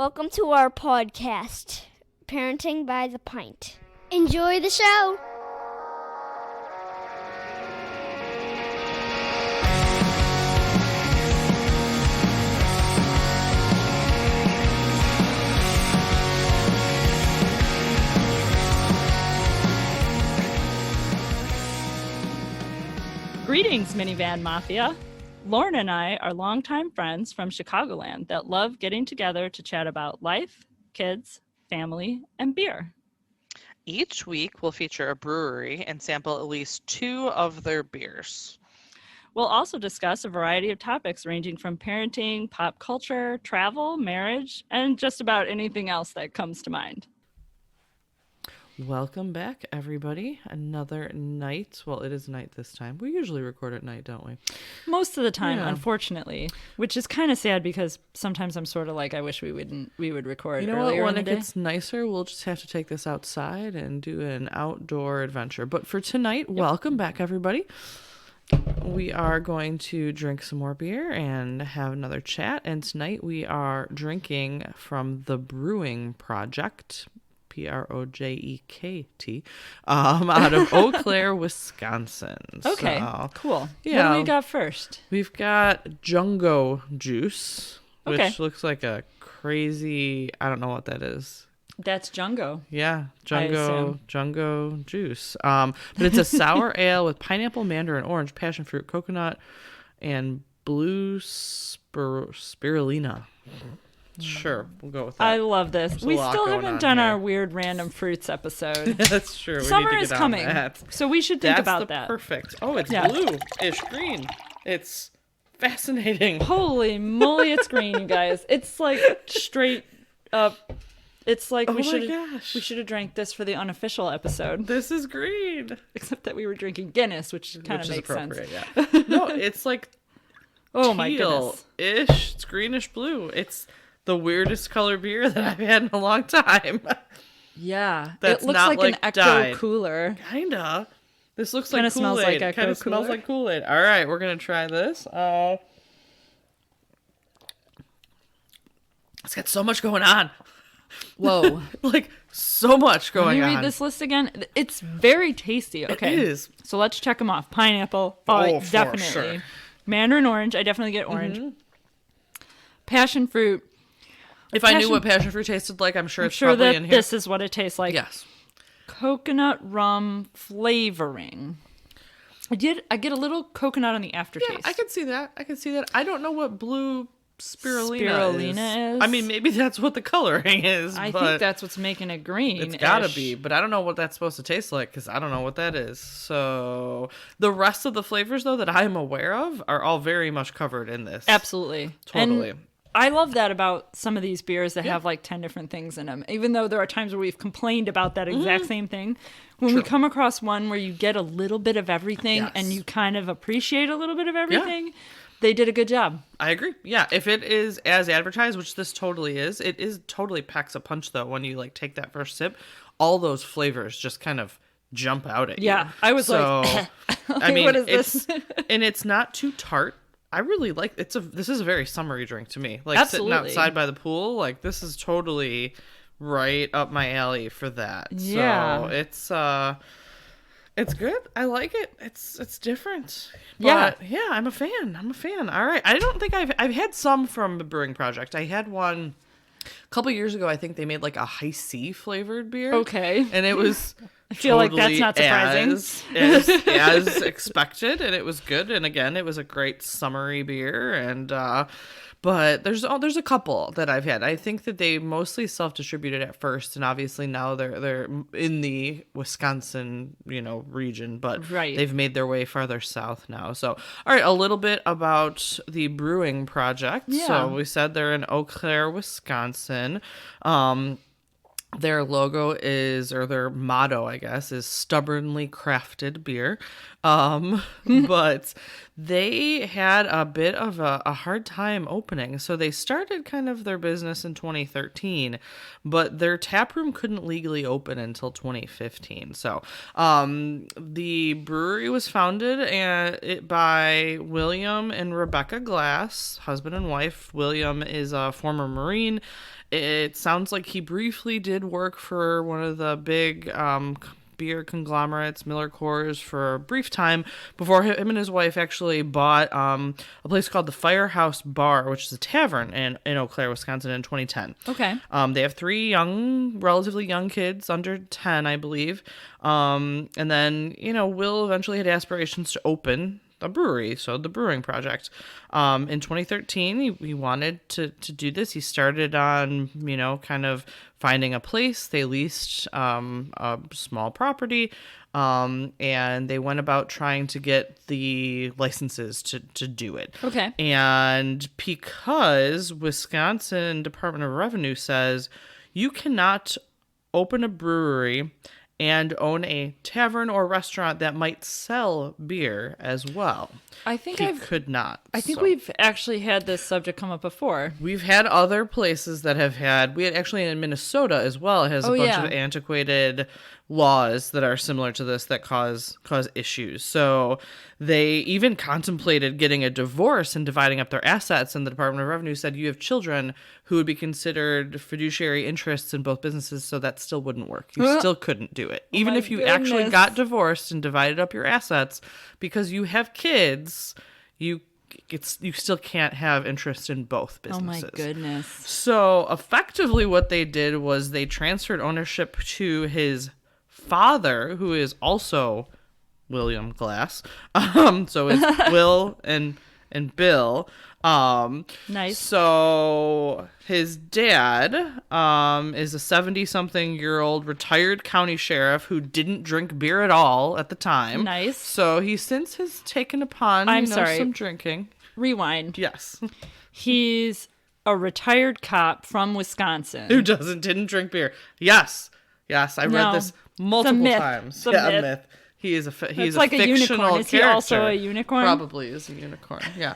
Welcome to our podcast, Parenting by the Pint. Enjoy the show. Greetings, Minivan Mafia. Lauren and I are longtime friends from Chicagoland that love getting together to chat about life, kids, family, and beer. Each week, we'll feature a brewery and sample at least 2 of their beers. We'll also discuss a variety of topics ranging from parenting, pop culture, travel, marriage, and just about anything else that comes to mind. Welcome back, everybody. Another night. Well, it is night this time. We usually record at night, don't we? Most of the time, Yeah. Unfortunately, which is kind of sad because sometimes I'm sort of like, I wish we would record You know earlier what? When in the it day. gets nicer, we'll just have to take this outside and do an outdoor adventure. But for tonight, welcome back, everybody. We are going to drink some more beer and have another chat. And tonight we are drinking from the Brewing Projekt. Projekt, out of Eau Claire, Wisconsin. Okay, So, cool. yeah. What do we got first? we've got Jungo Juice, which Okay. looks like a crazy, I don't know what that is. That's Jungo. Yeah, I assume. Jungo Juice. But it's a sour ale with pineapple, mandarin, orange, passion fruit, coconut, and blue spirulina. Sure, we'll go with that. I love this. There's a We lot still going haven't on done here. our weird random fruits episode. That's true. We Summer need to is get on coming, that. so we should think That's about the that. perfect. Oh, it's Yeah. blue-ish green. It's fascinating. Holy moly, it's green, you guys. It's like straight up. It's like Oh we my should gosh. have drank this for the unofficial episode, This is green. except that we were drinking Guinness, which kind Which of is makes sense. appropriate, yeah. No, it's like Oh my goodness. teal-ish. It's greenish blue. It's the weirdest color beer that I've had in a long time. Yeah, That's it looks not, like an like, Ecto dyed. Cooler. Kinda. This looks Kinda like smells Kool-Aid. like Ecto Kinda smells Cooler. like Kool-Aid. All right, we're gonna try this. It's got so much going on. Whoa. Like so much Let going me on. read this list again. It's very tasty. Okay. It is. So let's check them off. Pineapple. Oh, for definitely. sure. Mandarin orange. I definitely get orange. Passion fruit. If I knew what passion fruit tasted like, I'm sure I'm it's sure probably that in here. this is what it tastes like. Yes. Coconut rum flavoring. I get a little coconut on the aftertaste. Yeah, I can see that. I don't know what blue spirulina, Spirulina is? I mean, maybe that's what the coloring is. I but think that's what's making it green. it's gotta be, but I don't know what that's supposed to taste like because I don't know what that is. So the rest of the flavors, though, that I'm aware of are all very much covered in this. Absolutely. Totally. And I love that about some of these beers that have like 10 different things in them. Even though there are times where we've complained about that exact same thing. When we come across one where you get a little bit of everything and Yes. you kind of appreciate a little bit of everything, they did a good job. I agree. Yeah, if it is as advertised, which this totally is, it is totally packs a punch though. When you like take that first sip, all those flavors just kind of jump out at you. Yeah, I was like, I mean, what is it's this? and it's not too tart. I really like this is a very summery drink to me. Like Absolutely. sitting outside by the pool, like this is totally right up my alley for that. Yeah. So it's good. I like it. It's different. Yeah. But yeah, I'm a fan. All right. I don't think I've had some from the Brewing Projekt. I had one a couple years ago. I think they made like a high C flavored beer. Okay. And it was I feel like that's not surprising. as expected, and it was good. And again, it was a great summery beer. And but there's a couple that I've had. I think that they mostly self-distributed at first, and obviously now they're in the Wisconsin region, but Right. they've made their way farther south now. So all right, a little bit about the Brewing Projekt. Yeah. So we said they're in Eau Claire, Wisconsin. Their logo is, or their motto, I guess, is stubbornly crafted beer. But they had a bit of a hard time opening. So they started kind of their business in 2013, but their tap room couldn't legally open until 2015. So the brewery was founded by William and Rebecca Glass, husband and wife. William is a former Marine. It sounds like he briefly did work for one of the big beer conglomerates, Miller Coors, for a brief time before him and his wife actually bought a place called the Firehouse Bar, which is a tavern in Eau Claire, Wisconsin, in 2010. Okay. They have 3 relatively young kids, under 10, I believe. And then, Will eventually had aspirations to open a brewery, so the Brewing Project. In 2013, he wanted to do this. He started on, kind of finding a place. They leased a small property, and they went about trying to get the licenses to do it. Okay. And because Wisconsin Department of Revenue says you cannot open a brewery and own a tavern or restaurant that might sell beer as well. I think he could not. I think we've actually had this subject come up before. We've had other places that have had. We had actually in Minnesota as well. It has a bunch of antiquated laws that are similar to this that cause issues. So they even contemplated getting a divorce and dividing up their assets. And the Department of Revenue said you have children who would be considered fiduciary interests in both businesses, so that still wouldn't work. You still couldn't do it, even if you actually got divorced and divided up your assets, because you have kids. You still can't have interest in both businesses. Oh my goodness. So effectively what they did was they transferred ownership to his father, who is also William Glass. So it's Will and Bill. Nice. So his dad is a 70-something-year-old retired county sheriff who didn't drink beer at all at the time. Nice. So he since has taken upon some drinking. Rewind. Yes. He's a retired cop from Wisconsin Who didn't drink beer. Yes. I read this multiple times. A myth. He's a fictional unicorn. Is character. he also a unicorn? Probably is a unicorn. Yeah.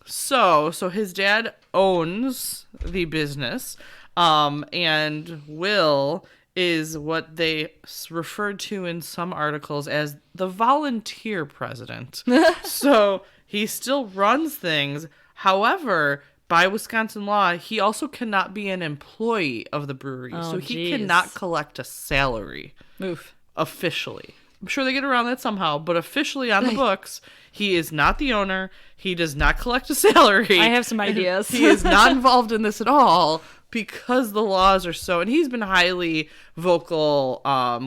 So his dad owns the business, and Will is what they referred to in some articles as the volunteer president. So he still runs things. However, by Wisconsin law, he also cannot be an employee of the brewery. Oh, so he cannot collect a salary. Oof. Officially. I'm sure they get around that somehow, but officially on the books, he is not the owner. He does not collect a salary. I have some ideas. He is not involved in this at all because the laws are so... And he's been highly vocal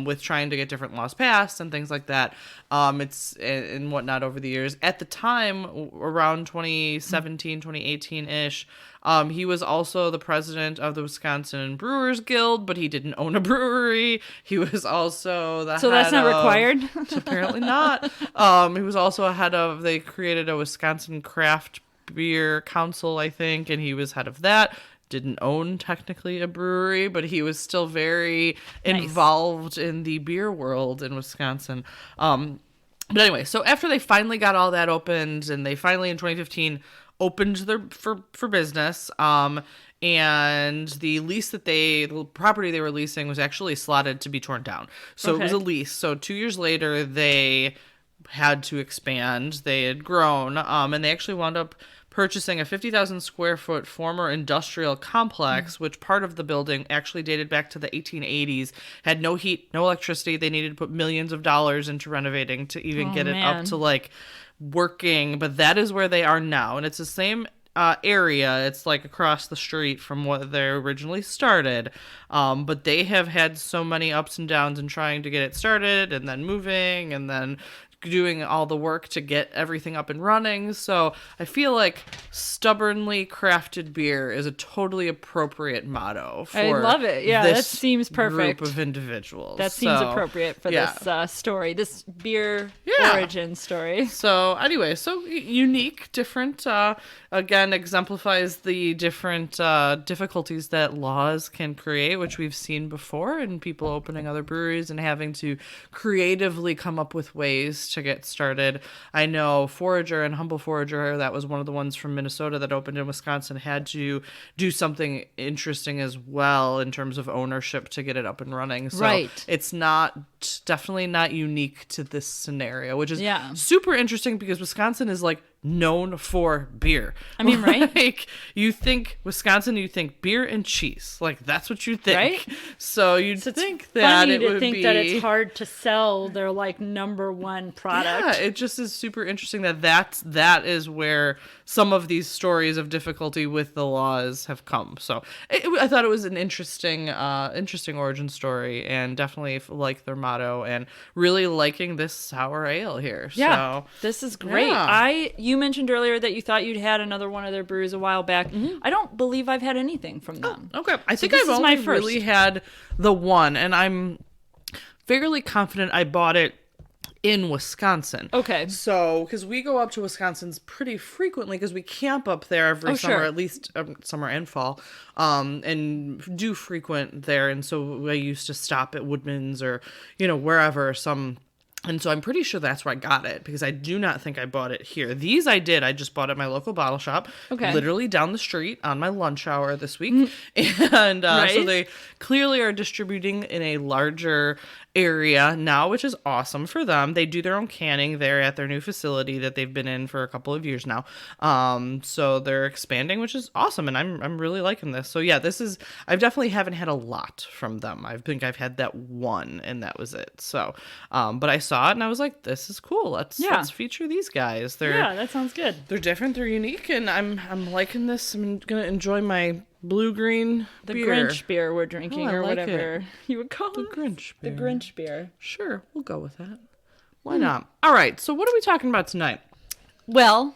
with trying to get different laws passed and things like that. It's and whatnot over the years. At the time, around 2017, 2018-ish, he was also the president of the Wisconsin Brewers Guild, but he didn't own a brewery. He was also the So that's not required? Apparently not. He was also a head of... They created a Wisconsin Craft Beer Council, I think, and he was head of that. Didn't own technically a brewery, but he was still very involved in the beer world in Wisconsin. But anyway, so after they finally got all that opened, and they finally in 2015 opened their for business, and the property they were leasing was actually slotted to be torn down. So It was a lease. So 2 years later, they had to expand. They had grown, and they actually wound up purchasing a 50,000 square foot former industrial complex, which part of the building actually dated back to the 1880s, had no heat, no electricity. They needed to put millions of dollars into renovating to even get it up to working. But that is where they are now. And it's the same area. It's across the street from what they originally started. But they have had so many ups and downs in trying to get it started and then moving and then doing all the work to get everything up and running. So I feel like stubbornly crafted beer is a totally appropriate motto for I love it. Yeah, that this seems perfect. group of individuals. That seems appropriate for this story, this beer origin story. So anyway, so unique, different, again, exemplifies the different difficulties that laws can create, which we've seen before in people opening other breweries and having to creatively come up with ways to get started. I know Forager and Humble Forager, that was one of the ones from Minnesota that opened in Wisconsin, had to do something interesting as well in terms of ownership to get it up and running. So it's definitely not unique to this scenario, which is super interesting because Wisconsin is like known for beer. I mean, right? Like, you think Wisconsin, you think beer and cheese. Like, that's what you think. Right? So you'd think that it would be... that it's hard to sell their, like, number one product. Yeah, it just is super interesting that is where some of these stories of difficulty with the laws have come. So I thought it was an interesting origin story, and definitely like their motto, and really liking this sour ale here. Yeah, so, this is great. Yeah. You mentioned earlier that you thought you'd had another one of their brews a while back. I don't believe I've had anything from them. Oh, okay. I think I've only really had the one, and I'm fairly confident I bought it in Wisconsin. Okay. So, because we go up to Wisconsin's pretty frequently because we camp up there every summer, at least summer and fall, and do frequent there. And so I used to stop at Woodman's or, wherever and so I'm pretty sure that's where I got it, because I do not think I bought it here. These I did. I just bought it at my local bottle shop, literally down the street on my lunch hour this week. And so they clearly are distributing in a larger area now, which is awesome for them. They do their own canning there at their new facility that they've been in for a couple of years now. So they're expanding, which is awesome, and I'm really liking this. So yeah, I definitely haven't had a lot from them. I think I've had that one, and that was it. So, but I saw it and I was like, this is cool. Let's feature these guys. That sounds good. They're different. They're unique, and I'm liking this. I'm gonna enjoy my blue-green beer. Grinch beer we're drinking, or whatever you would call the it. Grinch beer. The Grinch beer. Sure, we'll go with that. Why not? All right, so what are we talking about tonight? Well,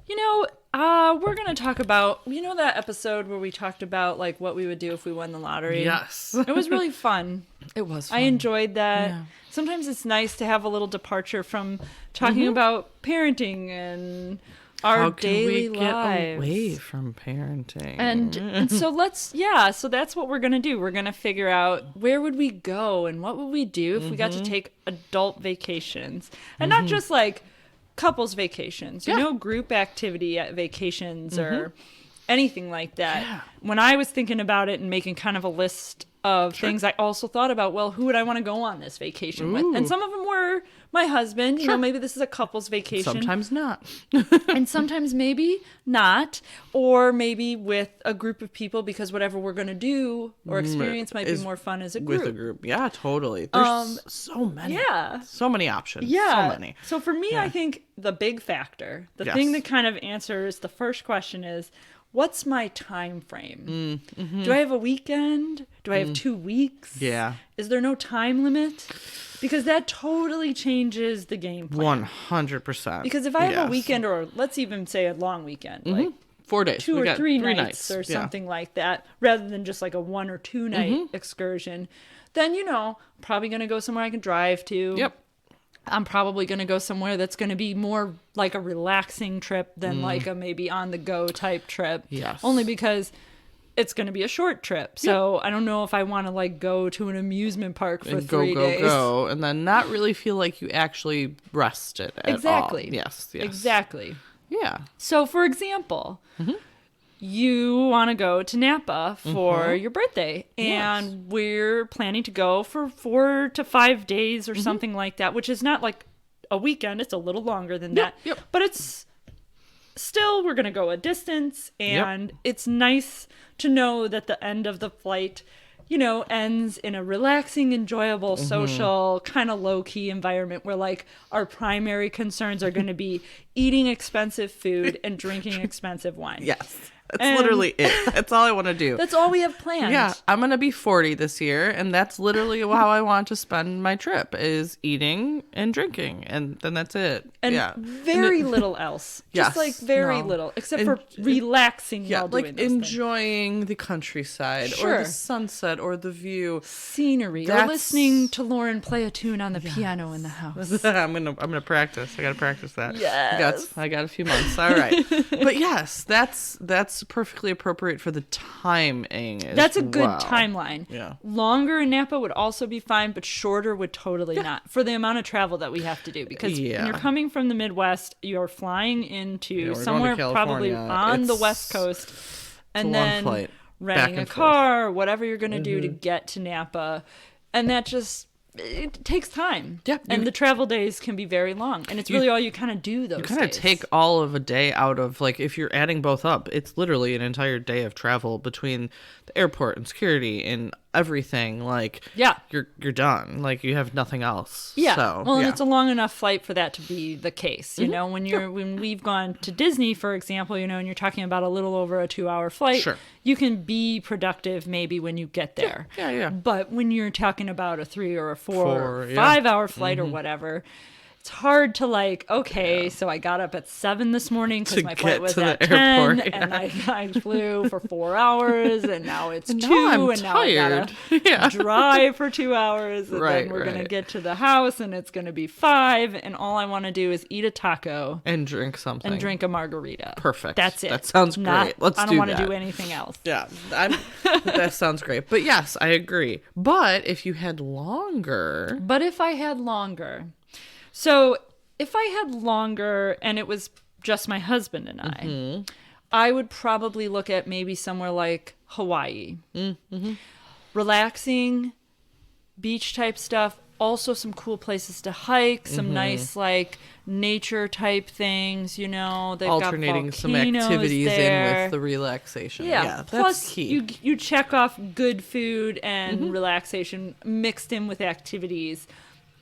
we're going to talk about, that episode where we talked about, like, what we would do if we won the lottery? Yes. It was really fun. It was fun. I enjoyed that. Yeah. Sometimes it's nice to have a little departure from talking about parenting and our daily lives. How can we get away from parenting? And so so that's what we're going to do. We're going to figure out where would we go and what would we do if we got to take adult vacations. And not just like couples vacations, group activity at vacations or anything like that. Yeah. When I was thinking about it and making kind of a list of things, I also thought about, well, who would I want to go on this vacation with? And some of them were my husband. Maybe this is a couple's vacation. Sometimes not. And sometimes maybe not. Or maybe with a group of people, because whatever we're going to do or experience might be more fun as a group. With a group. Yeah, totally. There's so many. Yeah. So many options. Yeah. So many. So for me, I think the big factor, the thing that kind of answers the first question is, what's my time frame? Do I have a weekend? Do I have 2 weeks? Yeah. Is there no time limit? Because that totally changes the game plan. 100%. Because if I have a weekend, or let's even say a long weekend, like 4 days, 2 or 3 nights or something like that, rather than just like a 1 or 2 night excursion, then, I'm probably going to go somewhere I can drive to. Yep. I'm probably going to go somewhere that's going to be more like a relaxing trip than like a maybe on the go type trip. Yes. Only because it's going to be a short trip. So I don't know if I want to like go to an amusement park for 3 days. Go, and then not really feel like you actually rested at Exactly. all. Yes. Exactly. Yeah. So for example, you want to go to Napa for your birthday, and we're planning to go for 4 to 5 days or something like that, which is not like a weekend. It's a little longer than that, but it's still, we're going to go a distance, and it's nice to know that the end of the flight, ends in a relaxing, enjoyable, social, kind of low-key environment where, like, our primary concerns are going to be eating expensive food and drinking expensive wine. Yes. That's literally it. That's all I want to do. That's all we have planned. Yeah, I'm going to be 40 this year, and that's literally how I want to spend my trip, is eating and drinking, and then that's it. And very little else. Just very little, except for relaxing while doing those enjoying the countryside or the sunset or the view. Scenery. Or listening to Lauren play a tune on the piano in the house. I'm gonna practice. I got to practice that. Yes. I got a few months. All right. But yes, that's perfectly appropriate for the timing. That's a good timeline. Yeah. Longer in Napa would also be fine, but shorter would totally not, for the amount of travel that we have to do. Because when you're coming from the Midwest, you're flying into somewhere probably on the West Coast, and then renting a car, whatever you're going to do to get to Napa, and that just it takes time. Yeah. And the travel days can be very long. And it's really all you kind of do those days. You kind of take all of a day out of, like, if you're adding both up, it's literally an entire day of travel between the airport and security and everything. Like, you're done. Like, you have nothing else. Yeah. So, and it's a long enough flight for that to be the case. You know, when we've gone to Disney, for example, you know, and you're talking about a little over a 2-hour flight, you can be productive maybe when you get there. Yeah. But when you're talking about a 3 or a 4 or 5-hour flight or whatever, it's hard to so I got up at 7 this morning because my flight was at 10 and I flew for 4 hours and now it's 2 and now I gotta drive for 2 hours and then we're gonna get to the house and it's gonna be 5 and all I want to do is eat a taco and drink something and drink a margarita. Perfect. That's it. That sounds great. I don't want to do anything else. Yeah, that sounds great. But yes, I agree. But if you had longer. So if I had longer and it was just my husband and I would probably look at maybe somewhere like Hawaii. Relaxing, beach type stuff. Also some cool places to hike, some nice like nature type things, you know. They've alternating got some activities there. in with the relaxation. Yeah, plus that's key. You check off good food and relaxation mixed in with activities.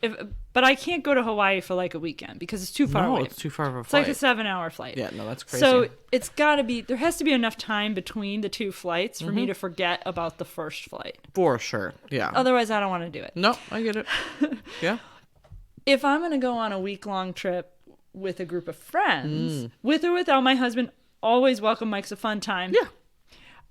But I can't go to Hawaii for like a weekend because it's too far away. It's too far of a flight. flight. It's like a 7-hour flight. Yeah, no, that's crazy. So it's got to be, there has to be enough time between the two flights for me to forget about the first flight. For sure, yeah. Otherwise, I don't want to do it. No, I get it. Yeah. If I'm going to go on a week-long trip with a group of friends, with or without my husband, always welcome. Mike's a fun time. Yeah.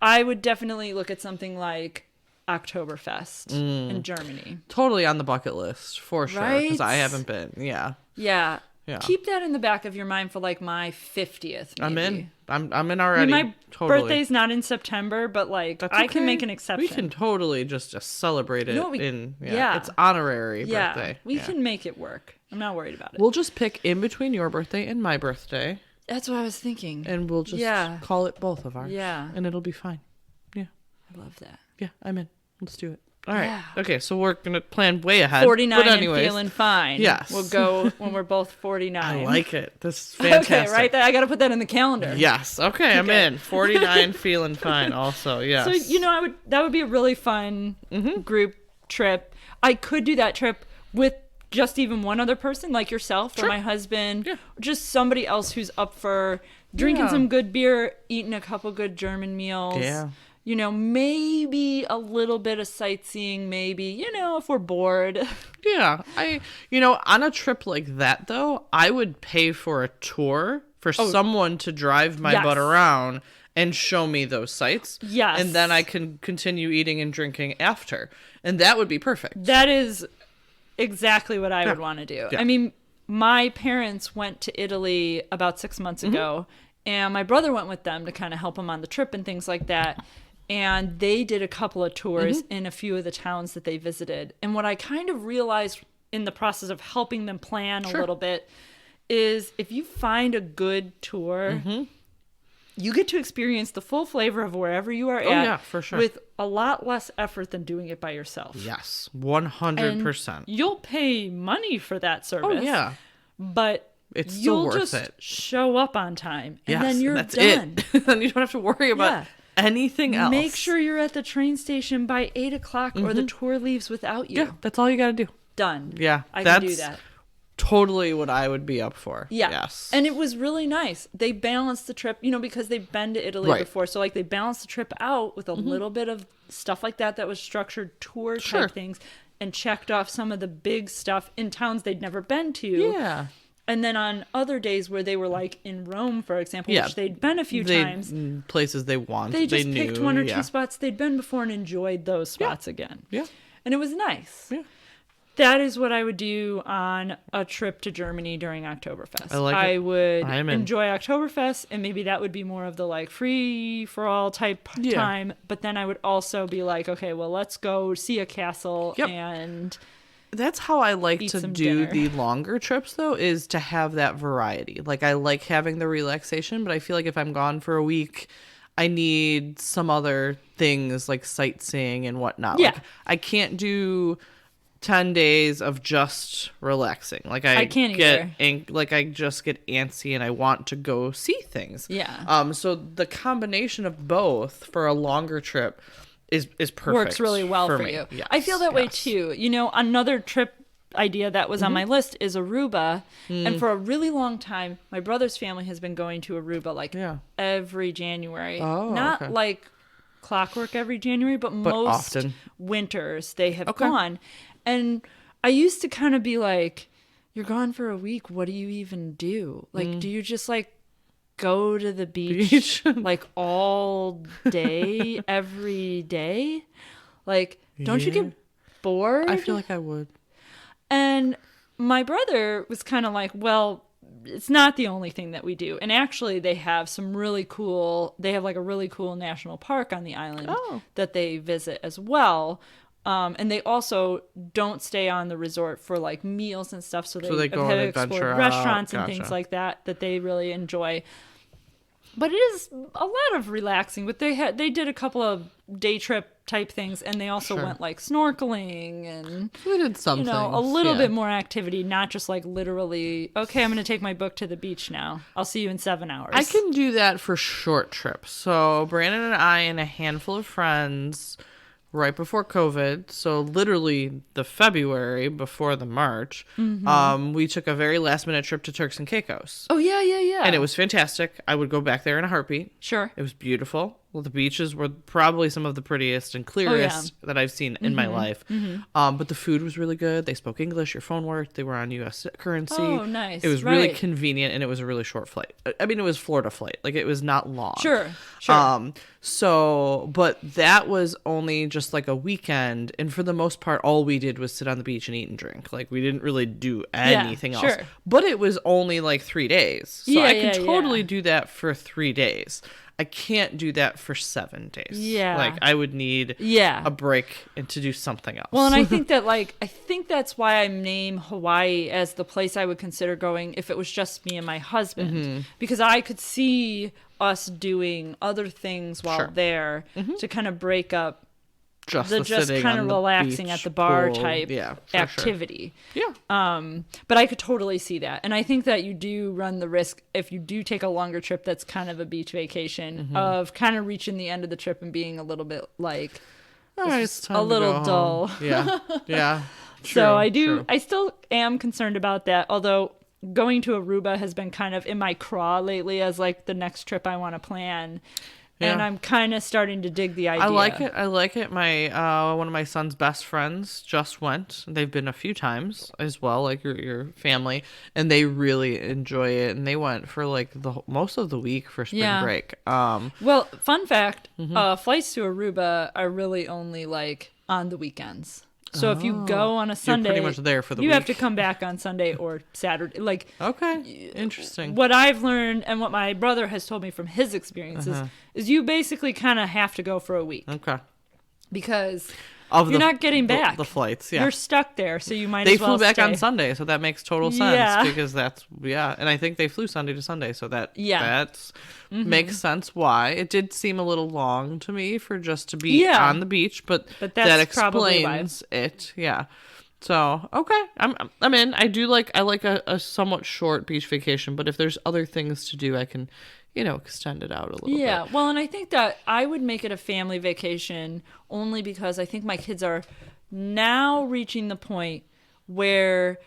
I would definitely look at something like Oktoberfest in Germany. Totally on the bucket list, for sure, because Right? I haven't been. Yeah. Keep that in the back of your mind for like my 50th. Maybe. I'm in. I'm in already. I mean, my totally. birthday's not in September, but like That's I can okay. make an exception. We can totally just celebrate it. No, It's honorary birthday. We can make it work. I'm not worried about it. We'll just pick in between your birthday and my birthday. That's what I was thinking. And we'll just call it both of ours. Yeah. And it'll be fine. Yeah. I love that. Yeah, I'm in. Let's do it. All right. Yeah. Okay, so we're going to plan way ahead. 49 but anyways, and feeling fine. Yes. We'll go when we're both 49. I like it. This is fantastic. Okay, right? I got to put that in the calendar. Yes. Okay, I'm in. 49 feeling fine also. Yes. So, you know, that would be a really fun group trip. I could do that trip with just even one other person like yourself or my husband, or just somebody else who's up for drinking some good beer, eating a couple good German meals. Yeah. You know, maybe a little bit of sightseeing, maybe, you know, if we're bored. Yeah. On a trip like that, though, I would pay for a tour for someone to drive my butt around and show me those sites. Yes. And then I can continue eating and drinking after. And that would be perfect. That is exactly what I would want to do. Yeah. I mean, my parents went to Italy about 6 months ago, and my brother went with them to kind of help them on the trip and things like that. And they did a couple of tours in a few of the towns that they visited. And what I kind of realized in the process of helping them plan a little bit is if you find a good tour, you get to experience the full flavor of wherever you are at. Yeah, for sure. With a lot less effort than doing it by yourself. Yes, 100%. And you'll pay money for that service. Oh, yeah. But it's still you'll worth just it. Show up on time. And Yes, then you're that's done. it. Then you don't have to worry about anything else. Make sure you're at the train station by 8 o'clock or the tour leaves without you. Yeah, that's all you got to do. Done. Yeah, I can do that. totally what I would be up for. Yeah. Yes. And it was really nice. They balanced the trip, because they've been to Italy Right. before. So, like, they balanced the trip out with a little bit of stuff like that was structured tour Sure. type things and checked off some of the big stuff in towns they'd never been to. Yeah. And then on other days where they were, like, in Rome, for example, Yeah. which they'd been a few times, Places they want. they just picked knew, one or yeah. two spots they'd been before and enjoyed those spots again. Yeah. And it was nice. Yeah. That is what I would do on a trip to Germany during Oktoberfest. I like it. I would I'm in. enjoy Oktoberfest, and maybe that would be more of the like free for all type time. But then I would also be like, okay, well, let's go see a castle Yep. and That's how I like Eat to some do dinner. the longer trips, though, is to have that variety. Like, I like having the relaxation, but I feel like if I'm gone for a week, I need some other things like sightseeing and whatnot. Yeah. Like, I can't do 10 days of just relaxing. Like, I can't either. I just get antsy and I want to go see things. Yeah. So the combination of both for a longer trip is perfect. works really well for me. you. Yes, I feel that way yes. too. Another trip idea that was on my list is Aruba. And for a really long time, my brother's family has been going to Aruba like Yeah. every January. Oh, Not okay. like clockwork every January, but most often. winters they have Okay. gone. And I used to kind of be like, you're gone for a week. What do you even do? Like, do you just like go to the beach like all day, every day? Like, don't you Yeah. get bored? I feel like I would. And my brother was kind of like, well, it's not the only thing that we do. And actually, they have they have like a really cool national park on the island that they visit as well. And they also don't stay on the resort for like meals and stuff. So they go have and explored adventure out. restaurants and Gotcha. things like that they really enjoy. But it is a lot of relaxing. But they did a couple of day trip type things, and they also went like snorkeling and We did something. a little bit more activity, not just like literally, okay, I'm going to take my book to the beach now. I'll see you in 7 hours. I can do that for short trips. So Brandon and I and a handful of friends right before COVID, so literally the February before the March, we took a very last minute trip to Turks and Caicos. Oh, yeah. And it was fantastic. I would go back there in a heartbeat. Sure. It was beautiful. Well, the beaches were probably some of the prettiest and clearest that I've seen in my life. But the food was really good. They spoke English. Your phone worked. They were on U.S. currency. Oh, nice. It was really Right. convenient, and it was a really short flight. I mean, it was Florida flight. Like, it was not long. Sure. But that was only just like a weekend, and for the most part, all we did was sit on the beach and eat and drink. Like, we didn't really do anything else. sure. But it was only like 3 days, so Yeah, I yeah, could totally yeah. do that for 3 days. I can't do that for 7 days. Yeah. Like, I would need Yeah. a break and to do something else. Well, and I think that I think that's why I name Hawaii as the place I would consider going if it was just me and my husband, because I could see us doing other things while Sure. there to kind of break up just the the just sitting kind of on the relaxing beach, at the bar pool. type Yeah, for sure. activity. Yeah. But I could totally see that. And I think that you do run the risk if you do take a longer trip that's kind of a beach vacation of kind of reaching the end of the trip and being a little bit like All right, it's time a to little go home. dull. Yeah. Yeah. So True. I still am concerned about that. Although going to Aruba has been kind of in my craw lately as like the next trip I want to plan. And Yeah. I'm kind of starting to dig the idea. I like it. My one of my son's best friends just went. They've been a few times as well, like your family, and they really enjoy it. And they went for like most of the week for spring Yeah. break. Well, fun fact, Mm-hmm. flights to Aruba are really only like on the weekends. So if you go on a Sunday, pretty much there for the you have to week. come back on Sunday or Saturday. Like Okay, interesting. what I've learned and what my brother has told me from his experiences Uh-huh. is you basically kind of have to go for a week Okay, because of you're not getting the- back. the flights. Yeah, You're stuck there, so you might they as well flew back stay. on Sunday, so that makes total sense Yeah. because and I think they flew Sunday to Sunday, so that Mm-hmm. makes sense why it did seem a little long to me for just to be on the beach, but that's that probably why. explains it. Yeah. So okay, I'm in. I like a somewhat short beach vacation, but if there's other things to do, I can, extend it out a little bit. Yeah, well, and I think that I would make it a family vacation only because I think my kids are now reaching the point where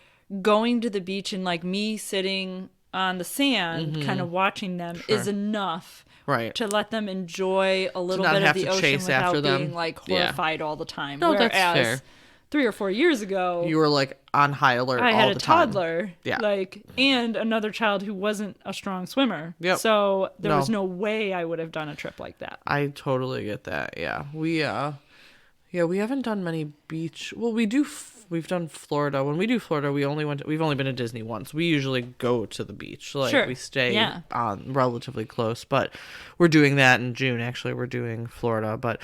going to the beach and like me sitting on the sand kind of watching them is enough Right. to let them enjoy a little not bit of have the to ocean chase after without them. being like Yeah. horrified all the time. No, Whereas that's fair. 3 or 4 years ago, You were like on high alert I all had a the time. toddler, Yeah. like, and another child who wasn't a strong swimmer. Yep. So there was No. no way I would have done a trip like that. I totally get that. Yeah. We haven't done many beach. Well, we've done Florida. When we do Florida, we've only been to Disney once. We usually go to the beach. Like Sure. we stay Yeah. relatively close, but we're doing that in June. Actually, we're doing Florida, but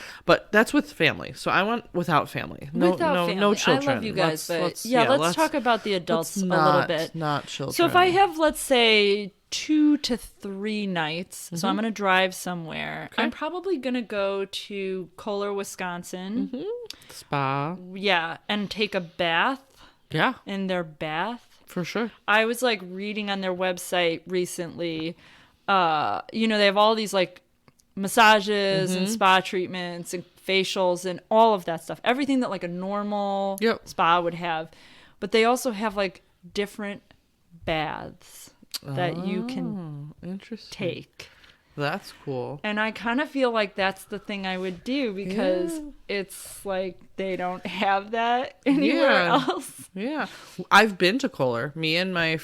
that's with family. So I went without family. No family. children. I love you guys, Let's let's talk about the adults a little bit. Not children. So if I have, let's say, 2 to 3 nights, so I'm going to drive somewhere, Okay. I'm probably going to go to Kohler, Wisconsin. spa, Yeah, and take a bath yeah, in their bath. for sure. I was like reading on their website recently, they have all these like massages and spa treatments and facials and all of that stuff. Everything that like a normal Yep. spa would have. But they also have like different baths that you can Interesting. take. That's cool. And I kind of feel like that's the thing I would do because it's like they don't have that anywhere Yeah. else. Yeah, I've been to Kohler. Me and my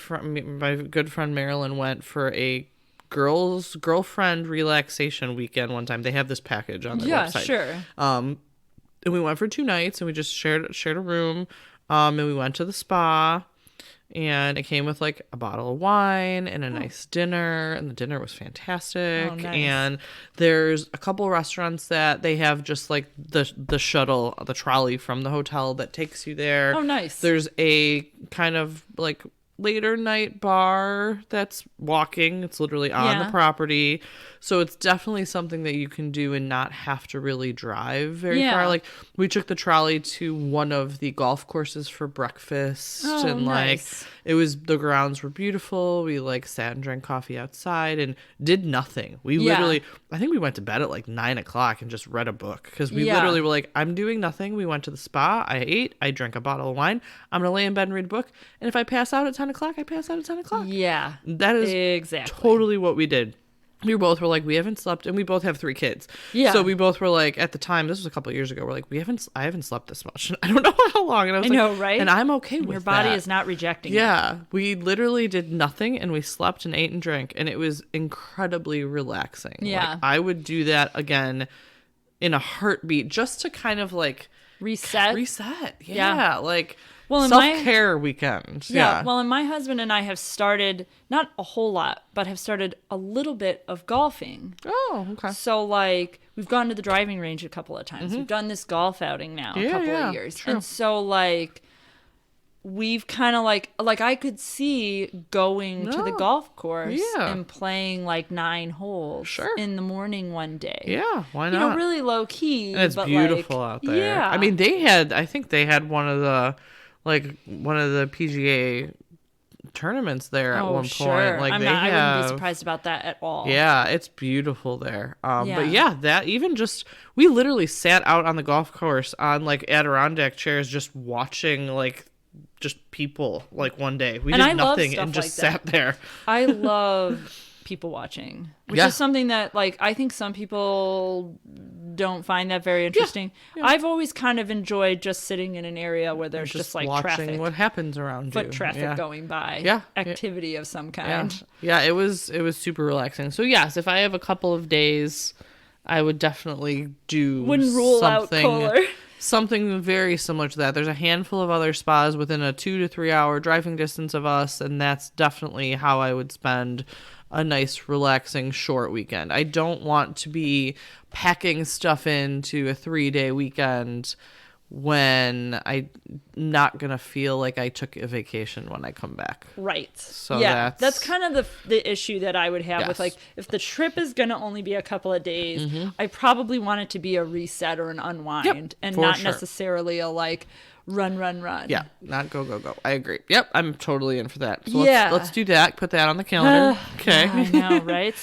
good friend Marilyn went for a girlfriend relaxation weekend one time. They have this package on their Yeah, website. sure. And we went for 2 nights, and we just shared a room. And we went to the spa, and it came with like a bottle of wine and a nice dinner, and the dinner was fantastic. Oh, nice. And there's a couple restaurants that they have just like the shuttle, the trolley from the hotel that takes you there. Oh, nice. There's a kind of like later night bar that's walking. It's literally on the Yeah. property. So it's definitely something that you can do and not have to really drive very Yeah. far. Like we took the trolley to one of the golf courses for breakfast, Oh, and nice. the grounds were beautiful. We like sat and drank coffee outside and did nothing. We Yeah. literally, I think we went to bed at like 9 o'clock and just read a book because we Yeah. literally were like, I'm doing nothing. We went to the spa. I ate. I drank a bottle of wine. I'm going to lay in bed and read a book. And if I pass out at 10 o'clock, I pass out at 10 o'clock. Yeah. That is Exactly. totally what we did. We both were like, we haven't slept, and we both have 3 kids. Yeah. So we both were like, at the time, this was a couple of years ago, we're like, I haven't slept this much. I don't know how long. And I was I like, know, right? And I'm okay with Your body that. is not rejecting it. Yeah, we literally did nothing, and we slept and ate and drank, and it was incredibly relaxing. Yeah. Like, I would do that again in a heartbeat, just to kind of like Reset. Yeah, like Well, in my- self-care weekend. Yeah. Well, and my husband and I have started, not a whole lot, but have started a little bit of golfing. Oh, okay. So, like, we've gone to the driving range a couple of times. We've done this golf outing now a couple of years. true. And so, like, we've kind of like I could see going to the Oh, golf course yeah. and playing like 9 holes Sure. in the morning one day. Yeah, why You not? know, really low key. And it's but beautiful like, out there. Yeah. I mean, I think they had one of the PGA tournaments there at one sure. point. Like I wouldn't be surprised about that at all. Yeah, it's beautiful there. Yeah. But yeah, that even just, we literally sat out on the golf course on like Adirondack chairs, just watching like just people like one day. We And did I love nothing stuff and just like sat there. I love people watching, which Yeah. is something that, like, I think some people don't find that very interesting. Yeah. I've always kind of enjoyed just sitting in an area where there's just like watching traffic, what happens around foot you. traffic Yeah. going by, Yeah. activity of some Yeah. kind. Yeah, it was super relaxing. So yes, if I have a couple of days, I would definitely do Wouldn't rule out something, Kohler. something very similar to that. There's a handful of other spas within a 2 to 3 hour driving distance of us, and that's definitely how I would spend a nice, relaxing, short weekend. I don't want to be packing stuff into a 3-day weekend when I'm not gonna feel like I took a vacation when I come back. Right. So yeah, that's- that's kind of the issue that I would have with, Yes. like, if the trip is going to only be a couple of days, I probably want it to be a reset or an unwind and for not sure. necessarily a, like, run. Yeah, not go. I agree. Yep, I'm totally in for that. So Yeah. let's do that. Put that on the calendar. Okay. I know, right?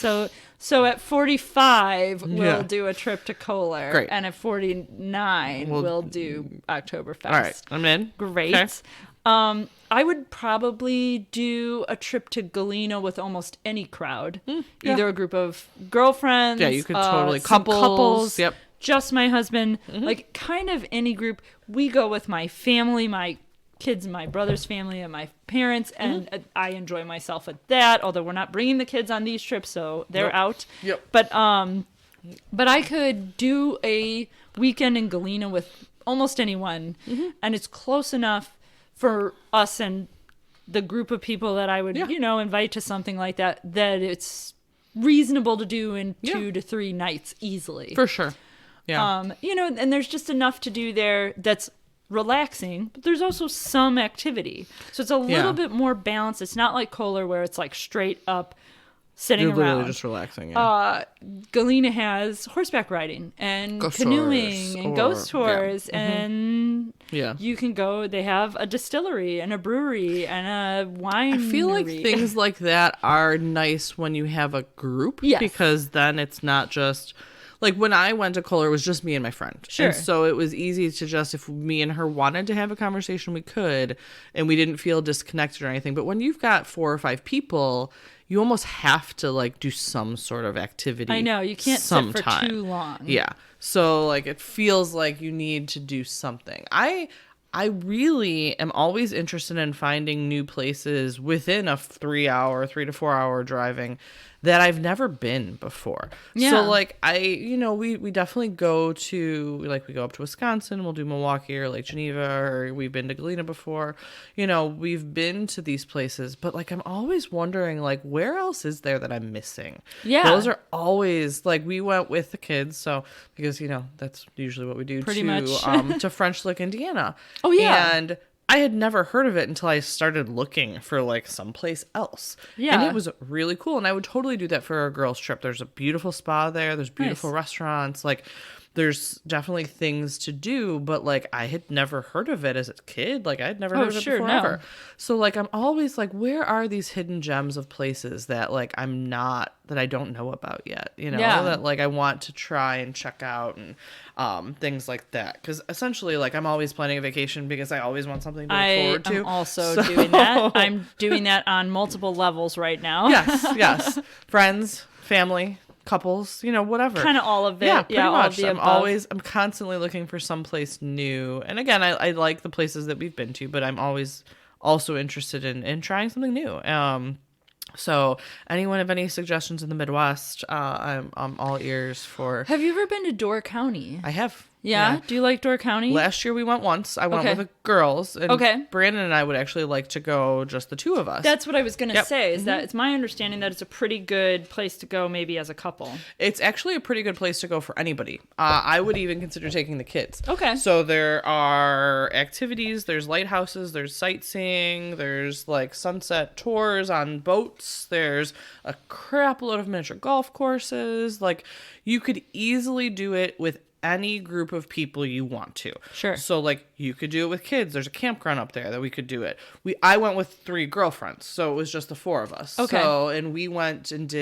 So at 45, Yeah. we'll do a trip to Kohler. Great. And at 49, we'll do Oktoberfest. All right, I'm in. Great. Okay. I would probably do a trip to Galena with almost any crowd. Yeah. Either a group of girlfriends. Yeah, you could totally. Some Couples. Yep. Just my husband. Like, kind of any group. We go with my family, my kids, my brother's family, and my parents, and I enjoy myself at that, although we're not bringing the kids on these trips, so they're out. Yep. But I could do a weekend in Galena with almost anyone, and it's close enough for us and the group of people that I would, invite to something like that, that it's reasonable to do in 2 to 3 nights easily. For sure. Yeah. And there's just enough to do there that's relaxing, but there's also some activity. So it's a little bit more balanced. It's not like Kohler where it's like straight up sitting You're literally around. just relaxing. Yeah. Galena has horseback riding and Ghost canoeing tours and ghost tours, and Yeah. you can go. They have a distillery and a brewery and a wine. I feel like things like that are nice when you have a group. Yes. Because then it's not just like when I went to Kohler, it was just me and my friend. Sure. And so it was easy to just, if me and her wanted to have a conversation, we could, and we didn't feel disconnected or anything. But when you've got 4 or 5 people, you almost have to like do some sort of activity. I know, you can't sit for too long. Yeah. So like it feels like you need to do something. I really am always interested in finding new places within a 3 to 4 hour driving that I've never been before. Yeah. So like we definitely go to, like, we go up to Wisconsin, we'll do Milwaukee or Lake Geneva, or we've been to Galena before. We've been to these places, but like I'm always wondering like where else is there that I'm missing? Yeah. Those are always like, we went with the kids, so because that's usually what we do Pretty to much. to French Lick, Indiana. Oh, yeah. And I had never heard of it until I started looking for like someplace else. Yeah. And it was really cool. And I would totally do that for a girls' trip. There's a beautiful spa there. There's beautiful restaurants. Like, there's definitely things to do, but like I had never heard of it as a kid. Like I had never heard of it before ever. So like I'm always like, where are these hidden gems of places that like that I don't know about yet? That like I want to try and check out, and things like that. Because essentially, like, I'm always planning a vacation because I always want something to look forward to. I'm also doing that. I'm doing that on multiple levels right now. Yes. Friends, family, couples, whatever. Kind of all of it. Yeah, pretty much. I'm constantly looking for someplace new. And again, I like the places that we've been to, but I'm always also interested in trying something new. So anyone have any suggestions in the Midwest? I'm all ears for. Have you ever been to Door County? I have. Yeah? Do you like Door County? Last year we went once. I went with the girls. And Brandon and I would actually like to go, just the two of us. That's what I was going to say, is that it's my understanding that it's a pretty good place to go maybe as a couple. It's actually a pretty good place to go for anybody. I would even consider taking the kids. Okay. So there are activities, there's lighthouses, there's sightseeing, there's like sunset tours on boats, there's a crap load of miniature golf courses. Like, you could easily do it with any group of people you want to. Sure. So like you could do it with kids. There's a campground up there that we could do it. I went with 3 girlfriends, so it was just the 4 of us. Okay. So, and we went and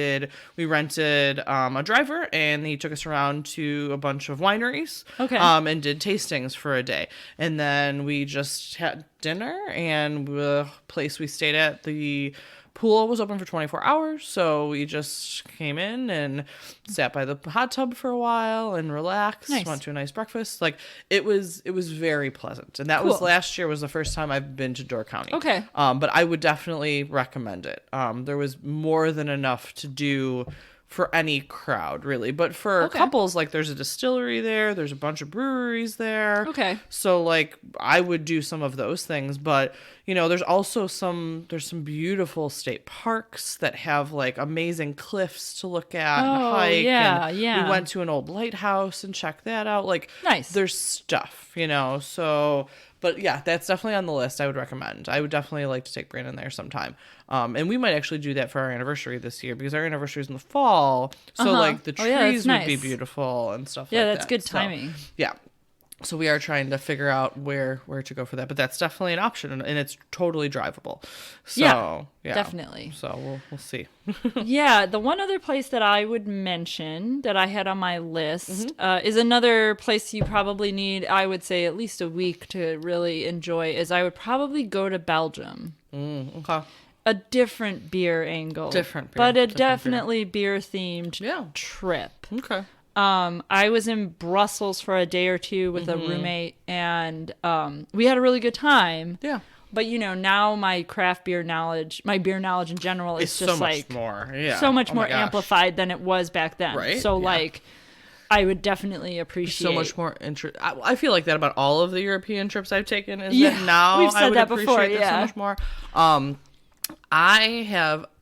we rented a driver, and he took us around to a bunch of wineries. Okay. And did tastings for a day. And then we just had dinner, and the place we stayed at, the pool was open for 24 hours, so we just came in and sat by the hot tub for a while and relaxed. Nice. Went to a nice breakfast. Like, it was very pleasant. And that was last year was the first time I've been to Door County. Okay. But I would definitely recommend it. There was more than enough to do for any crowd, really. But for couples, like, there's a distillery there, there's a bunch of breweries there. Okay. So like I would do some of those things, but there's also some beautiful state parks that have like amazing cliffs to look at and hike. Yeah, and yeah. We went to an old lighthouse and checked that out. Like, nice. There's stuff, so. But yeah, that's definitely on the list. I would recommend. I would definitely like to take Brandon there sometime. And we might actually do that for our anniversary this year, because our anniversary is in the fall. So like the trees would be beautiful and stuff like that. Yeah, that's good timing. Yeah. So we are trying to figure out where to go for that, but that's definitely an option, and it's totally drivable. So yeah, definitely. So we'll see. Yeah, the one other place that I would mention that I had on my list is another place you probably need, I would say, at least a week to really enjoy. Is I would probably go to Belgium. Okay. A different beer angle, but a definitely beer themed trip. Okay. I was in Brussels for a day or two with a roommate, and we had a really good time. Yeah. But, now my craft beer knowledge, my beer knowledge in general is just so much more. Yeah. So much more amplified than it was back then. Right. So, I would definitely appreciate so much more interest. I feel like that about all of the European trips I've taken. Is that now we've said I would that appreciate before, that so much more.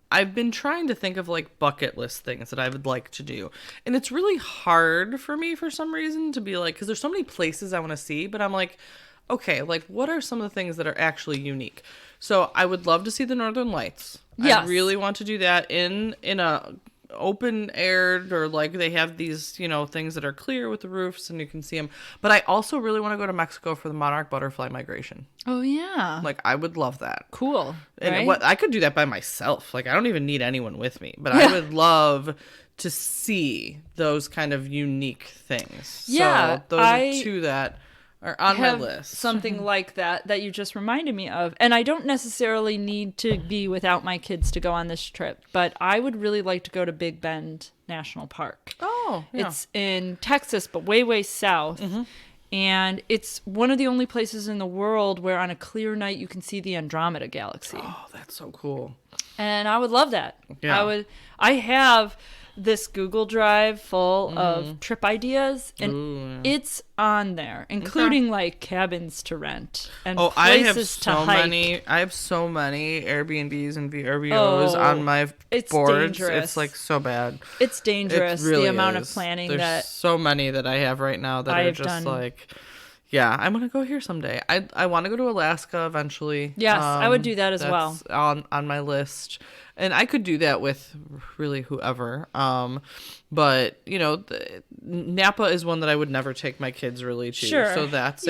I've been trying to think of like bucket list things that I would like to do. And it's really hard for me for some reason to be like, because there's so many places I want to see, but I'm like, okay, like what are some of the things that are actually unique? So I would love to see the Northern Lights. Yes. I really want to do that in a open aired, or like they have these, things that are clear with the roofs and you can see them. But I also really want to go to Mexico for the monarch butterfly migration. Oh, yeah. Like I would love that. Cool. And right? I could do that by myself. Like I don't even need anyone with me, but I would love to see those kind of unique things. Yeah. So those are two that are on my list. Something like that you just reminded me of. And I don't necessarily need to be without my kids to go on this trip, but I would really like to go to Big Bend National Park. Oh, yeah. It's in Texas, but way, way south. And it's one of the only places in the world where on a clear night you can see the Andromeda Galaxy. Oh, that's so cool. And I would love that. Yeah. I have this Google Drive full of trip ideas, and it's on there, including like cabins to rent and places to hike. I have so many Airbnbs and VRBOs on my boards. Dangerous. It's like so bad. It's dangerous. It really the amount is. of planning There's so many that I have right now that I are have just done. like, yeah, I'm gonna go here someday. I want to go to Alaska eventually. Yes, I would do that as well. On my list. And I could do that with really whoever. But, Napa is one that I would never take my kids really to. Sure. So that's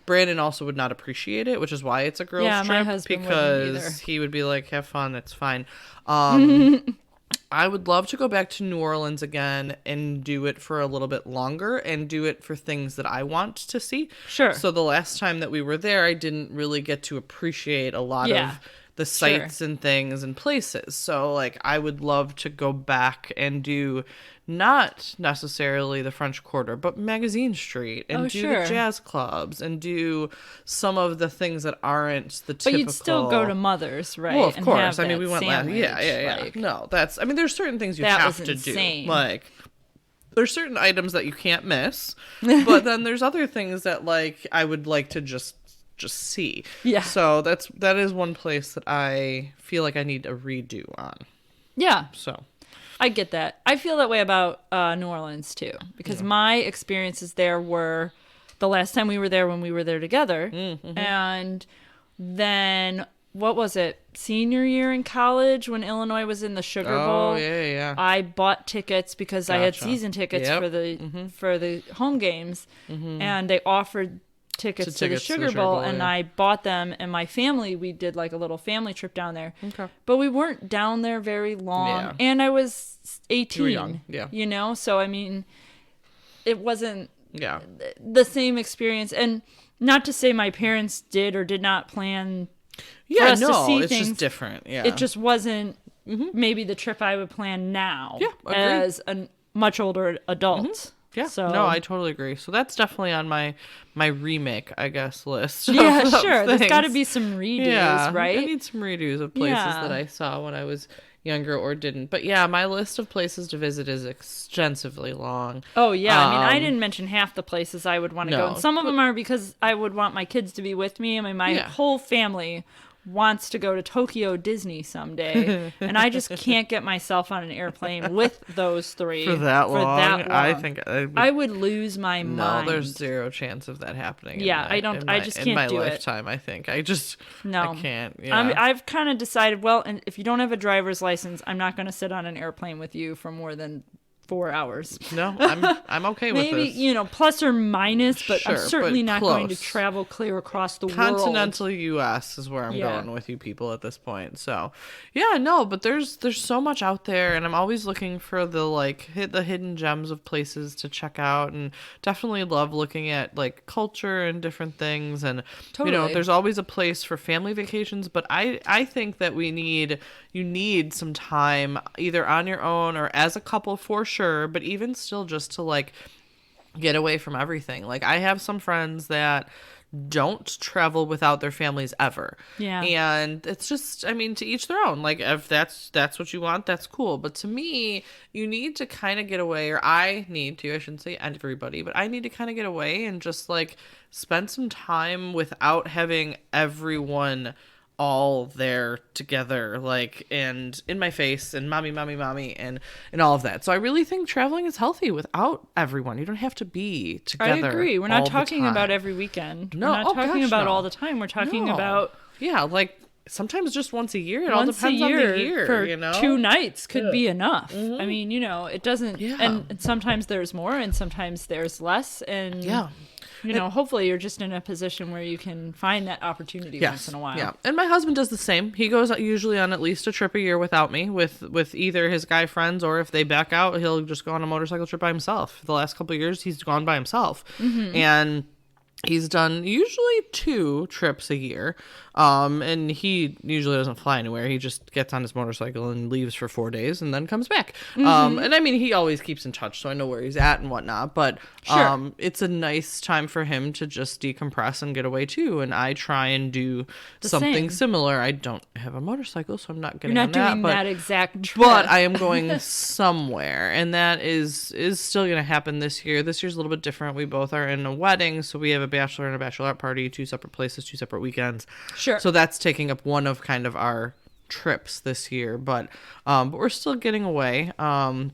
Brandon also would not appreciate it, which is why it's a girl's trip. My husband wouldn't either. Because he would be like, have fun, it's fine. I would love to go back to New Orleans again and do it for a little bit longer and do it for things that I want to see. Sure. So the last time that we were there, I didn't really get to appreciate a lot of the sites and things and places. So like I would love to go back and do not necessarily the French Quarter, but Magazine Street and do the jazz clubs and do some of the things that aren't the typical. But you'd still go to Mother's, right? Well, of and course. have I mean, we went last. Yeah. Like, no, there's certain things you that have was to insane. do. Like, there's certain items that you can't miss, but then there's other things that like I would like to just see. Yeah. So that is one place that I feel like I need a redo on. Yeah. So I get that. I feel that way about New Orleans too, because my experiences there were the last time we were there when we were there together, and then what was it? Senior year in college when Illinois was in the Sugar Bowl. Oh yeah. I bought tickets because I had Gotcha. season tickets Yep. for the home games, and they offered tickets to the Sugar Bowl, and yeah. I bought them, and my family, we did like a little family trip down there. Okay. But we weren't down there very long, Yeah. and I was 18. You were young, yeah. So I mean, it wasn't Yeah. the same experience, and not to say my parents did or did not plan Yeah, for us to no, see it's things. just different. Yeah. It just wasn't maybe the trip I would plan now Yeah, agreed. as a much older adult. Yeah, So no, I totally agree. So that's definitely on my remake, I guess, list. yeah, of sure. There's got to things. be some redos, Yeah, right? I need some redos of places Yeah. that I saw when I was younger or didn't. But yeah, my list of places to visit is extensively long. Oh yeah, I mean, I didn't mention half the places I would want to go, No, and some of them are because I would want my kids to be with me. I mean, my Yeah. whole family wants to go to Tokyo Disney someday, and I just can't get myself on an airplane with those three For that long, I long. think I would lose my no, mind. there's zero chance of that happening. Yeah, in my, I don't- in my, I just in can't my do it. lifetime. I think I just No. I can't. Yeah. I've kind of decided, well, and if you don't have a driver's license, I'm not going to sit on an airplane with you for more than 4 hours. No, I'm okay with Maybe, this. plus or minus, but Sure, I'm certainly but not going to close. travel clear across the world. Continental U.S. is where I'm going with you people at this point. So, yeah, no, but there's so much out there, and I'm always looking for the hidden gems of places to check out, and definitely love looking at like culture and different things. And Totally. there's always a place for family vacations, but I think that you need some time either on your own or as a couple for sure, but even still just to like get away from everything. Like I have some friends that don't travel without their families ever. Yeah. And it's just, I mean, to each their own. Like if that's what you want, that's cool. But to me, you need to kind of get away, or I shouldn't say everybody, but I need to kind of get away and just like spend some time without having everyone all there together, like, and in my face and mommy and all of that. So I really think traveling is healthy without everyone. You don't have to be together. I agree. We're not talking about every weekend. No, we're not talking gosh, about no. all the time. We're talking No. about Yeah, like sometimes just once a year. It all once a depends on year the year, for 2 nights could be enough. Mm-hmm. I mean, it doesn't. Yeah. And sometimes there's more, and sometimes there's less. And Yeah. hopefully you're just in a position where you can find that opportunity once in a while. Yeah, and my husband does the same. He goes usually on at least a trip a year without me, with either his guy friends, or if they back out, he'll just go on a motorcycle trip by himself. The last couple of years, he's gone by himself, and he's done usually 2 trips a year. And he usually doesn't fly anywhere. He just gets on his motorcycle and leaves for 4 days and then comes back. And I mean, he always keeps in touch, so I know where he's at and whatnot. But Sure. it's a nice time for him to just decompress and get away too. And I try and do something same. similar. I don't have a motorcycle, so I'm not getting You're not on that. doing But that exact trip. but I am going somewhere, and that is still going to happen this year. This year's a little bit different. We both are in a wedding, so we have a bachelor and a bachelorette party, 2 separate places, 2 separate weekends. Sure. So that's taking up one of kind of our trips this year, but we're still getting away. And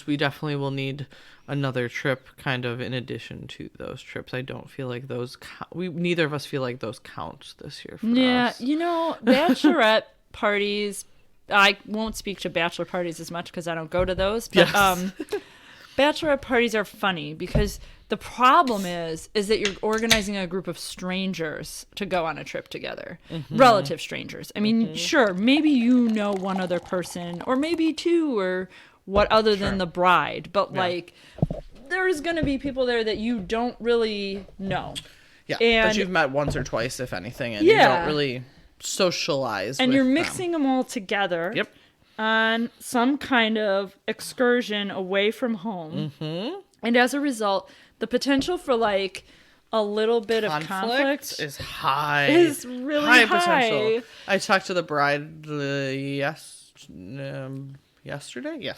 we definitely will need another trip kind of in addition to those trips. I don't feel like those neither of us feel like those count this year for us. Bachelorette parties, I won't speak to bachelor parties as much because I don't go to those, but Yes. Bachelorette parties are funny because the problem is that you're organizing a group of strangers to go on a trip together. Relative strangers. I mean, sure, maybe one other person, or maybe 2, or what other than the bride, but like there's going to be people there that you don't really know. Yeah, And that you've met once or twice, if anything, and you don't really socialize and with you're them. mixing them all together. Yep. On some kind of excursion away from home. And as a result, the potential for like a little bit of conflict is high. is really high. Potential. I talked to the bride yesterday,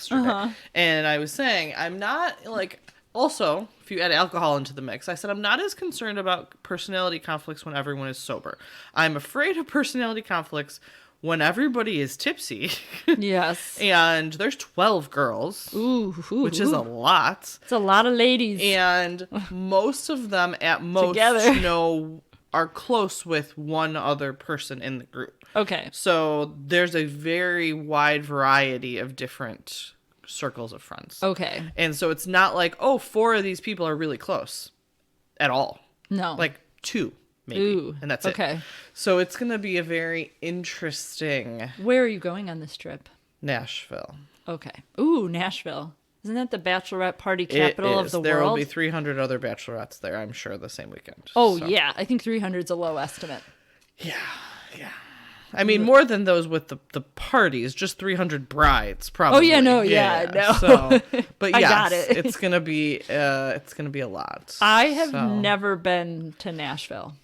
and I was saying I'm not like. Also, if you add alcohol into the mix, I said I'm not as concerned about personality conflicts when everyone is sober. I'm afraid of personality conflicts when everybody is tipsy. Yes. And there's 12 girls, which is a lot. It's a lot of ladies. And most of them at most Together. are close with one other person in the group. Okay. So there's a very wide variety of different circles of friends. Okay. And so it's not like, 4 of these people are really close at all. No. Like 2. Maybe. Ooh, and that's it. okay. So it's going to be a very interesting Where are you going on this trip? Nashville. Okay. Ooh, Nashville. Isn't that the bachelorette party capital of the There world? will be 300 other bachelorettes there, I'm sure, the same weekend. Oh, So, yeah. I think 300 is a low estimate. Yeah. I mean, more than those with the parties, just 300 brides, probably. Oh, yeah, no, yeah, no. So, but I yes, got it. it's gonna be a lot. I have So, never been to Nashville.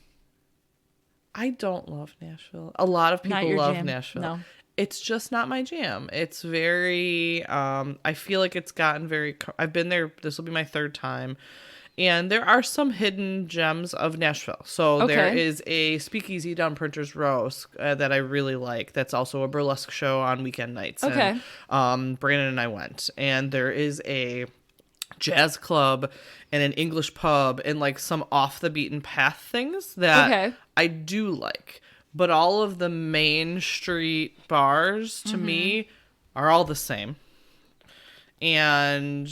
I don't love Nashville. A lot of Not people your love jam. Nashville. No. It's just not my jam. It's very I feel like it's gotten very I've been there, this will be my 3rd time. And there are some hidden gems of Nashville. So there Okay. is a speakeasy down Printers Row that I really like. That's also a burlesque show on weekend nights. Okay. And, Brandon and I went. And there is a jazz club and an English pub and like some off the beaten path things that Okay. I do like. But all of the main street bars to me are all the same. and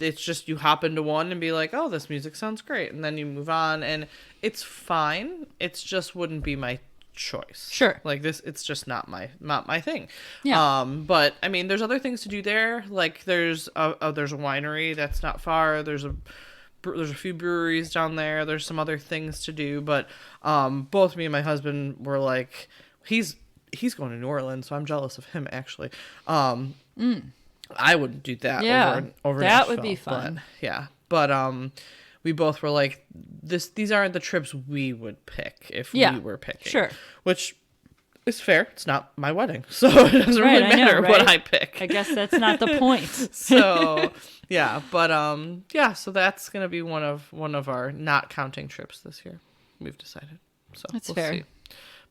it's just you hop into one and be like, oh, this music sounds great, and then you move on, and it's fine. It's just wouldn't be my choice. Sure. Like this, it's just not my thing. Yeah. But I mean, there's other things to do there. Like there's a winery that's not far. There's a few breweries down there. There's some other things to do, but both me and my husband were like, he's going to New Orleans, so I'm jealous of him actually. I wouldn't do that. Yeah, over that Nashville, would be fun. But, yeah, but we both were like, these aren't the trips we would pick if we were picking. Sure. Which is fair. It's not my wedding, so it doesn't really matter what I pick. I guess that's not the point. So yeah, but so that's gonna be one of our not counting trips this year. We've decided. So That's we'll fair. see.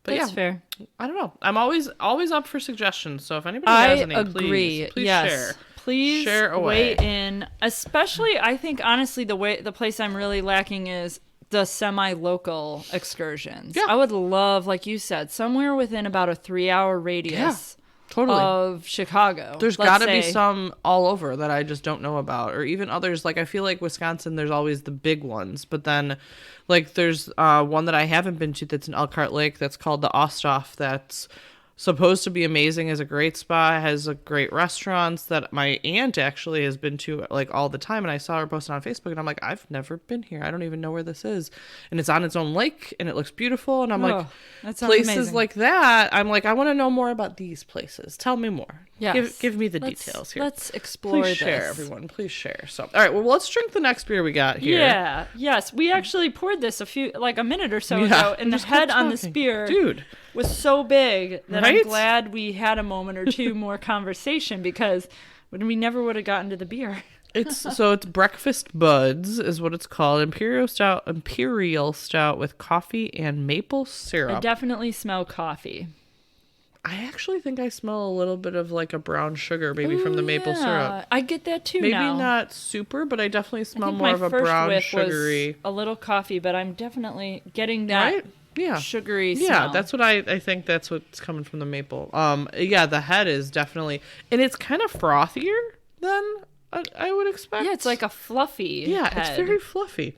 But That's fair. I don't know. I'm always up for suggestions. So if anybody has any, agree. please Yes. share. Please Share away. weigh in. Especially, I think honestly, the place I'm really lacking is the semi-local excursions. Yeah. I would love, like you said, somewhere within about a 3-hour radius Totally. of Chicago. There's got to be some all over that I just don't know about, or even others. Like I feel like Wisconsin, there's always the big ones, but then like there's one that I haven't been to that's in Elkhart Lake that's called the Osthoff. That's supposed to be amazing, as a great spa, has a great restaurants that my aunt actually has been to like all the time, and I saw her posted on Facebook, and I'm like, I've never been here. I don't even know where this is, and it's on its own lake, and it looks beautiful, and I'm like, that sounds places amazing. like that. I'm like, I want to know more about these places. Tell me more. Yes. Give me the details here. Let's explore Please share, this. everyone. Please share. So, all right. Well, let's drink the next beer we got here. Yeah. Yes. We actually poured this a minute or so Yeah, ago, and the just head kept on this talking. beer Dude. was so big that Right? I'm glad we had a moment or two more conversation, because we never would have gotten to the beer. It's Breakfast Buds is what it's called. Imperial stout with coffee and maple syrup. I definitely smell coffee. I actually think I smell a little bit of like a brown sugar, maybe from the maple syrup. I get that too Maybe now. not super, but I definitely I smell think more my of a first brown whiff sugary. was a little coffee, but I'm definitely getting that Right? Yeah. sugary smell. Yeah, that's what I think that's what's coming from the maple. Yeah, the head is definitely, and it's kind of frothier than I would expect. Yeah, it's like a fluffy Yeah, head. it's very fluffy.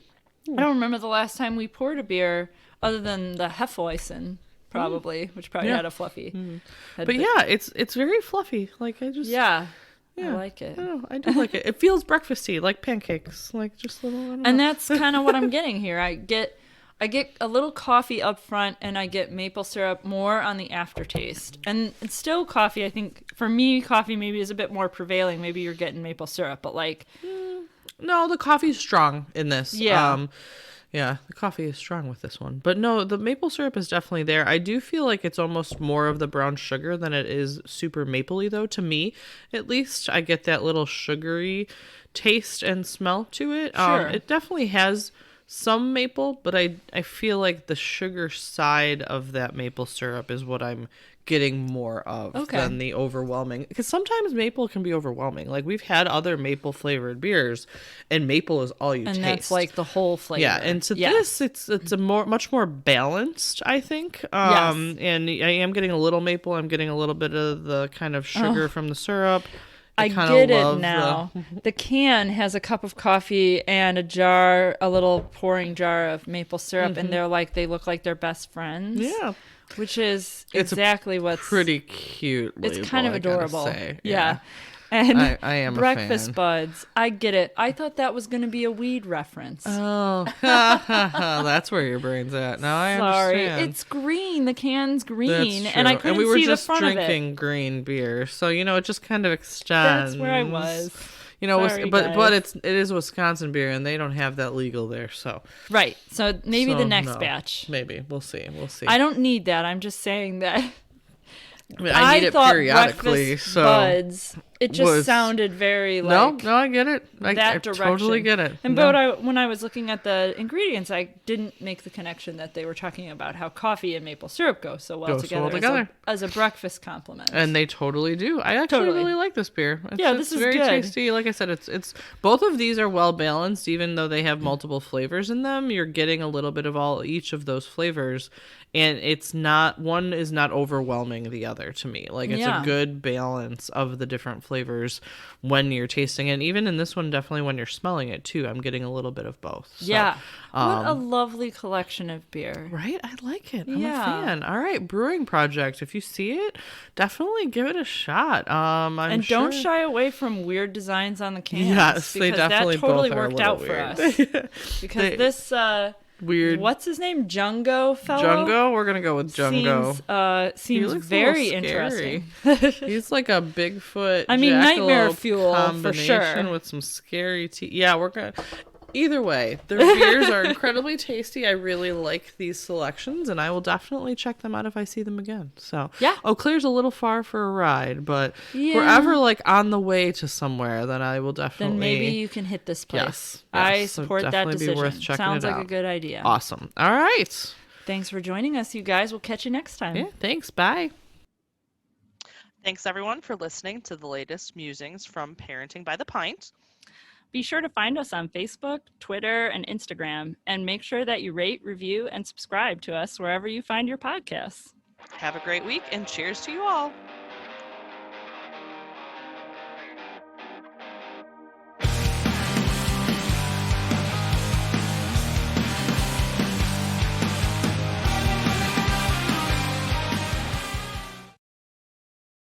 I don't remember the last time we poured a beer other than the Hefeweizen, probably, which probably Yeah. had a fluffy head. But yeah, it's very fluffy. Like I just Yeah, I Yeah. like it. I don't know, I do like it. It feels breakfasty, like pancakes, like just little. I don't And know. that's kind of what I'm getting here. I get a little coffee up front, and I get maple syrup more on the aftertaste. And it's still coffee. I think for me, coffee maybe is a bit more prevailing. Maybe you're getting maple syrup, but like, No, the coffee's strong in this. Yeah. Yeah, the coffee is strong with this one. But no, the maple syrup is definitely there. I do feel like it's almost more of the brown sugar than it is super mapley, though, to me. At least I get that little sugary taste and smell to it. Sure. It definitely has some maple, but I feel like the sugar side of that maple syrup is what I'm getting more of than the overwhelming, because sometimes maple can be overwhelming. Like we've had other maple flavored beers and maple is all you taste, and that's like the whole flavor. yeah, and so Yes. this it's a much more balanced, I think. Yes. And I am getting a little maple, I'm getting a little bit of the kind of sugar from the syrup. I kinda get it love now. The can has a cup of coffee and a little pouring jar of maple syrup, and they look like they're best friends. Yeah, Which is It's a exactly what's pretty cute it's label, kind of I gotta adorable. say. Yeah. And I am a breakfast fan. buds. I get it. I thought that was going to be a weed reference. Oh, that's where your brain's at. Now I Sorry, understand. it's green. The can's green, That's and I true. couldn't we were see just the front drinking of it. green beer, so it just kind of extends. That's where I was. Sorry, Sorry, but guys. it is Wisconsin beer, and they don't have that legal there. So Right. So maybe the next no. batch. Maybe we'll see. I don't need that. I'm just saying that. I mean, I need it thought periodically. breakfast So buds. It just was- sounded very like no, I get it. I direction. totally get it. And No. when I was looking at the ingredients, I didn't make the connection that they were talking about how coffee and maple syrup go so well together, as a breakfast compliment. And they totally do. I actually Totally. really like this beer. This is very good. tasty. Like I said, it's both of these are well balanced, even though they have multiple flavors in them. You're getting a little bit of each of those flavors, and one is not overwhelming the other to me. Like it's a good balance of the different flavors. flavors when you're tasting it. And even in this one, definitely when you're smelling it too, I'm getting a little bit of both. So, yeah. What a lovely collection of beer. Right? I like it. I'm Yeah. a fan. All right, Brewing Project. If you see it, definitely give it a shot. And don't shy away from weird designs on the cans. Yes, they definitely that totally both are a worked out little for weird. us. Because this weird. What's his name? Jungo fellow? Jungo? We're gonna go with Jungo. Seems looks a very little scary. interesting. He's like a Bigfoot. I mean, nightmare jackalope fuel for sure. combination with some scary teeth. Yeah, we're gonna. Either way, their beers are incredibly tasty. I really like these selections, and I will definitely check them out if I see them again. So yeah, Eau Claire's a little far for a ride, but yeah. if we're ever like on the way to somewhere, then I will definitely. Then maybe you can hit this place. Yes, I so support that definitely decision. be worth checking Sounds it like out. a good idea. Awesome. All right. Thanks for joining us, you guys. We'll catch you next time. Yeah. Thanks. Bye. Thanks everyone for listening to the latest musings from Parenting by the Pint. Be sure to find us on Facebook, Twitter, and Instagram, and make sure that you rate, review, and subscribe to us wherever you find your podcasts. Have a great week and cheers to you all.